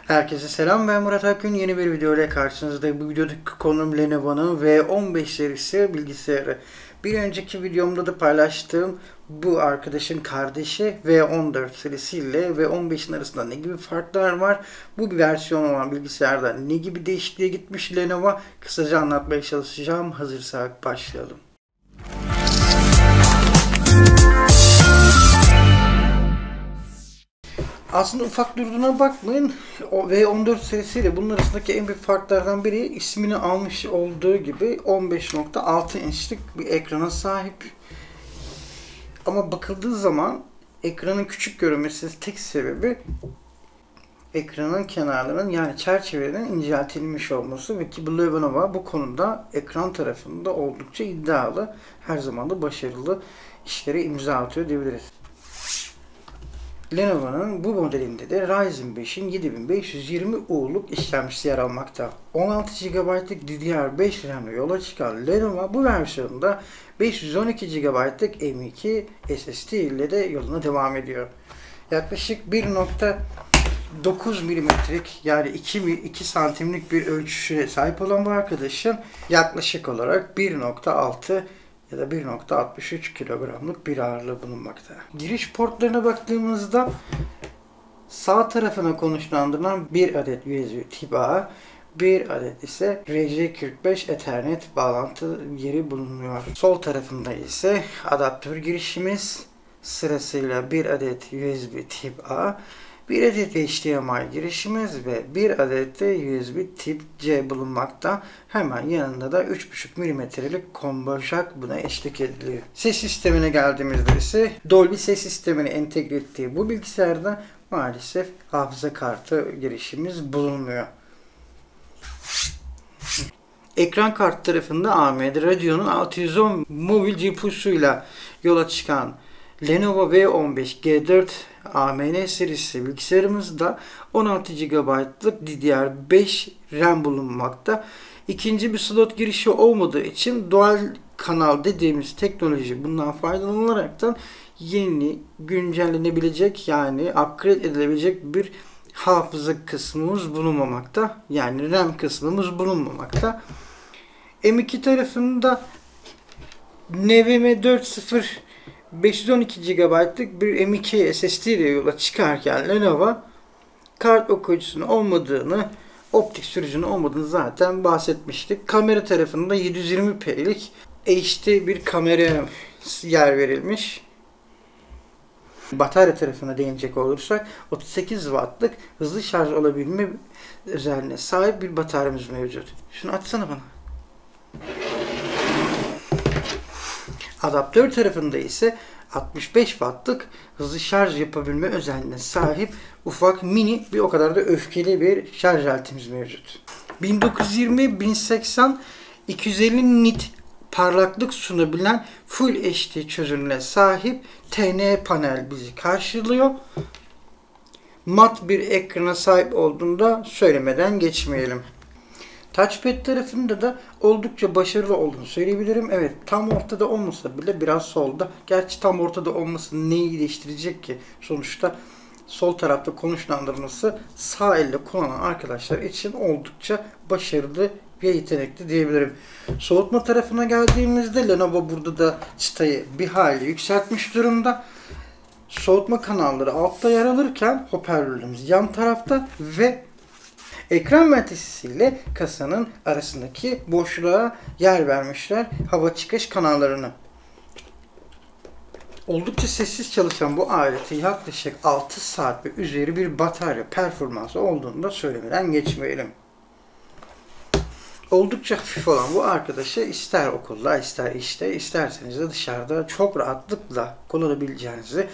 Herkese selam, ben Murat Akgün. Yeni bir video ile karşınızdayım. Bu videodaki konum Lenovo'nun V15 serisi bilgisayarı. Bir önceki videomda da paylaştığım bu arkadaşın kardeşi V14 serisiyle V15'in arasında ne gibi farklar var? Bu bir versiyon olan bilgisayarda ne gibi değişikliğe gitmiş Lenovo? Kısaca anlatmaya çalışacağım. Hazırsak başlayalım. Aslında ufak durduğuna bakmayın. O V14 serisiyle bunun arasındaki en büyük farklardan biri ismini almış olduğu gibi 15.6 inçlik bir ekrana sahip. Ama bakıldığı zaman ekranın küçük görünmesinin tek sebebi ekranın kenarlarının yani çerçevenin inceltilmiş olması ve ki Lenovo bu konuda ekran tarafında oldukça iddialı. Her zaman da başarılı işlere imza atıyor diyebiliriz. Lenovo'nun bu modelinde de Ryzen 5'in 7520U'luk işlemcisi yer almakta. 16 GB'lık DDR5 RAM'le yola çıkan Lenovo bu versiyonda 512 GB'lık M.2 SSD ile de yoluna devam ediyor. Yaklaşık 1.9 mm'lik yani 2 santimlik bir ölçüye sahip olan bu arkadaşın yaklaşık olarak 1.6 ya da 1.63 kilogramlık bir ağırlığı bulunmakta. Giriş portlarına baktığımızda sağ tarafına konuşlandırılan bir adet USB Type-A, bir adet ise RJ45 Ethernet bağlantı yeri bulunuyor. Sol tarafında ise adaptör girişimiz sırasıyla bir adet USB Type-A, bir adet HDMI girişimiz ve bir adet de USB Tip-C bulunmakta. Hemen yanında da 3.5 mm'lik combo jack buna eşlik ediliyor. Ses sistemine geldiğimizde ise Dolby ses sistemini entegre ettiği bu bilgisayarda maalesef hafıza kartı girişimiz bulunmuyor. Ekran kart tarafında AMD Radeon'un 610 mobil GPU'suyla yola çıkan Lenovo V15 G4 AMD serisi bilgisayarımızda 16 GB'lık DDR5 RAM bulunmakta. İkinci bir slot girişi olmadığı için dual kanal dediğimiz teknoloji bundan faydalanılaraktan yeni güncellenebilecek yani upgrade edilebilecek bir hafıza kısmımız bulunmamakta. Yani RAM kısmımız bulunmamakta. M.2 tarafında NVMe 4.0 512 GB'lık bir M.2 SSD ile yola çıkarken Lenovo kart okuyucusunun olmadığını, optik sürücünün olmadığını zaten bahsetmiştik. Kamera tarafında 720p'lik HD bir kamera yer verilmiş. Batarya tarafına değinecek olursak 38 Watt'lık hızlı şarj olabilme özelliğine sahip bir bataryamız mevcut. Şunu açsana bana. Adaptör tarafında ise 65 Watt'lık hızlı şarj yapabilme özelliğine sahip ufak mini bir o kadar da öfkeli bir şarj aletimiz mevcut. 1920 1080 250 nit parlaklık sunabilen Full HD çözünürlüğe sahip TN panel bizi karşılıyor. Mat bir ekrana sahip olduğunda söylemeden geçmeyelim. Touchpad tarafında da oldukça başarılı olduğunu söyleyebilirim. Evet, tam ortada olmasa bile biraz solda. Gerçi tam ortada olması neyi değiştirecek ki? Sonuçta sol tarafta konuşlandırması sağ elle kullanan arkadaşlar için oldukça başarılı ve yetenekli diyebilirim. Soğutma tarafına geldiğimizde Lenovo burada da çıtayı bir hali yükseltmiş durumda. Soğutma kanalları altta yer alırken hoparlörlerimiz yan tarafta ve ekran menteşesiyle kasanın arasındaki boşluğa yer vermişler hava çıkış kanallarını. Oldukça sessiz çalışan bu aleti yaklaşık 6 saat ve üzeri bir batarya performansı olduğunu da söylemeden geçmeyelim. Oldukça hafif olan bu arkadaşı ister okulda, ister işte, isterseniz de dışarıda çok rahatlıkla kullanabileceğinizi,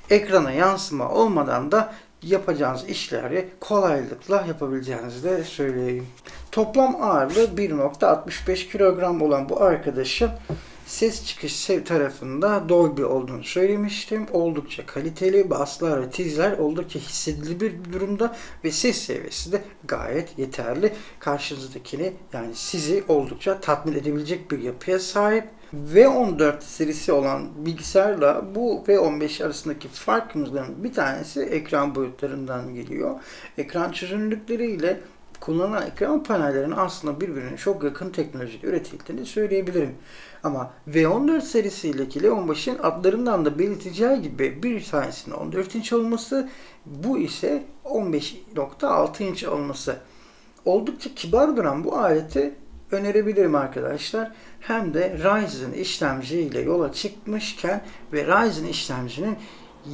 ekrana yansıma olmadan da yapacağınız işleri kolaylıkla yapabileceğinizi de söyleyeyim. Toplam ağırlığı 1.65 kilogram olan bu arkadaşın Ses çıkış tarafında Dolby olduğunu söylemiştim. Oldukça kaliteli, baslar ve tizler oldukça hissedilebilir bir durumda ve ses seviyesi de gayet yeterli. Karşınızdakini, yani sizi oldukça tatmin edebilecek bir yapıya sahip. V14 serisi olan bilgisayarla bu V15 arasındaki farkımızdan bir tanesi ekran boyutlarından geliyor. Ekran çözünürlükleriyle kullanılan ekran panellerinin aslında birbirine çok yakın teknolojide üretildiğini söyleyebilirim. Ama V14 serisiyle V15'in adlarından da belirteceği gibi bir tanesinin 14 inç olması, bu ise 15.6 inç olması. Oldukça kibar duran bu aleti önerebilirim arkadaşlar. Hem de Ryzen işlemci ile yola çıkmışken ve Ryzen işlemcinin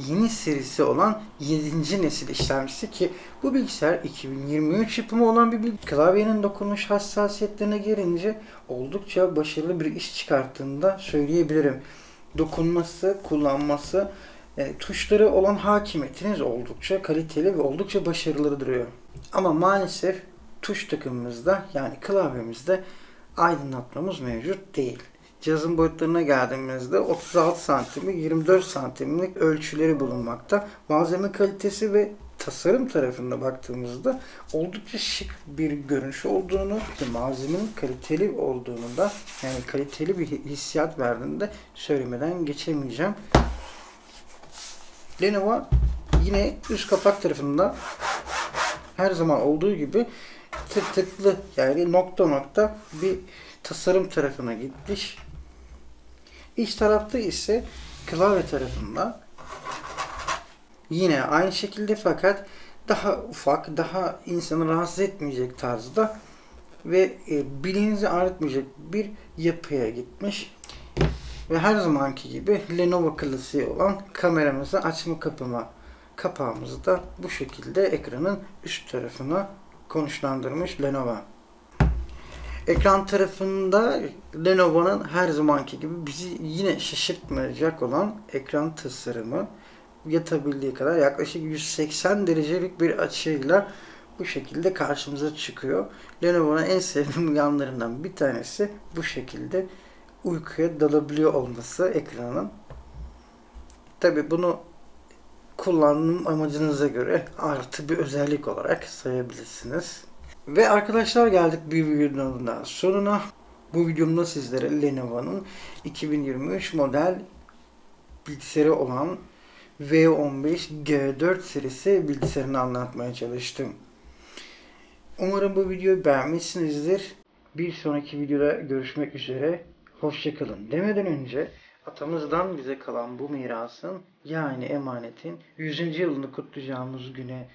yeni serisi olan 7. nesil işlemcisi ki bu bilgisayar 2023 yapımı olan bir bilgisayar. Klavyenin dokunuş hassasiyetlerine gelince oldukça başarılı bir iş çıkarttığını da söyleyebilirim. Dokunması, kullanması, tuşları olan hakimiyetiniz oldukça kaliteli ve oldukça başarılı duruyor. Ama maalesef tuş takımımızda, yani klavyemizde aydınlatmamız mevcut değil. Cihazın boyutlarına geldiğimizde 36 santimlik 24 santimlik ölçüleri bulunmakta. Malzeme kalitesi ve tasarım tarafında baktığımızda oldukça şık bir görünüş olduğunu ve malzemenin kaliteli olduğunu da, yani kaliteli bir hissiyat verdiğini de söylemeden geçemeyeceğim. Lenovo yine üst kapak tarafında her zaman olduğu gibi tık tıklı, yani nokta nokta bir tasarım tarafına gitmiş. İç tarafta ise klavye tarafında yine aynı şekilde, fakat daha ufak, daha insanı rahatsız etmeyecek tarzda ve bileğinizi ağrıtmayacak bir yapıya gitmiş. Ve her zamanki gibi Lenovo klasiği olan kameramızı açma kapağımızı da bu şekilde ekranın üst tarafına konuşlandırmış Lenovo. Ekran tarafında Lenovo'nun her zamanki gibi bizi yine şaşırtmayacak olan ekran tasarımı, yatabildiği kadar yaklaşık 180 derecelik bir açıyla bu şekilde karşımıza çıkıyor. Lenovo'nun en sevdiğim yanlarından bir tanesi bu şekilde uykuya dalabiliyor olması ekranın. Tabi bunu kullanım amacınıza göre artı bir özellik olarak sayabilirsiniz. Ve arkadaşlar, geldik bir videonun daha sonuna. Bu videomda sizlere Lenovo'nun 2023 model bilgisayarı olan V15 G4 serisi bilgisayarını anlatmaya çalıştım. Umarım bu videoyu beğenmişsinizdir. Bir sonraki videoda görüşmek üzere. Hoşçakalın demeden önce atamızdan bize kalan bu mirasın, yani emanetin 100. yılını kutlayacağımız güne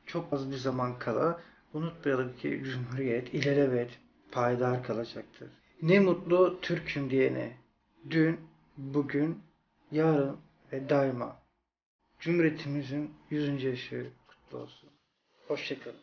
çok az bir zaman kala unutmayalım ki Cumhuriyet ilelebet payidar kalacaktır. Ne mutlu Türk'üm diyene. Dün, bugün, yarın ve daima. Cumhuriyetimizin 100. yaşı kutlu olsun. Hoşçakalın.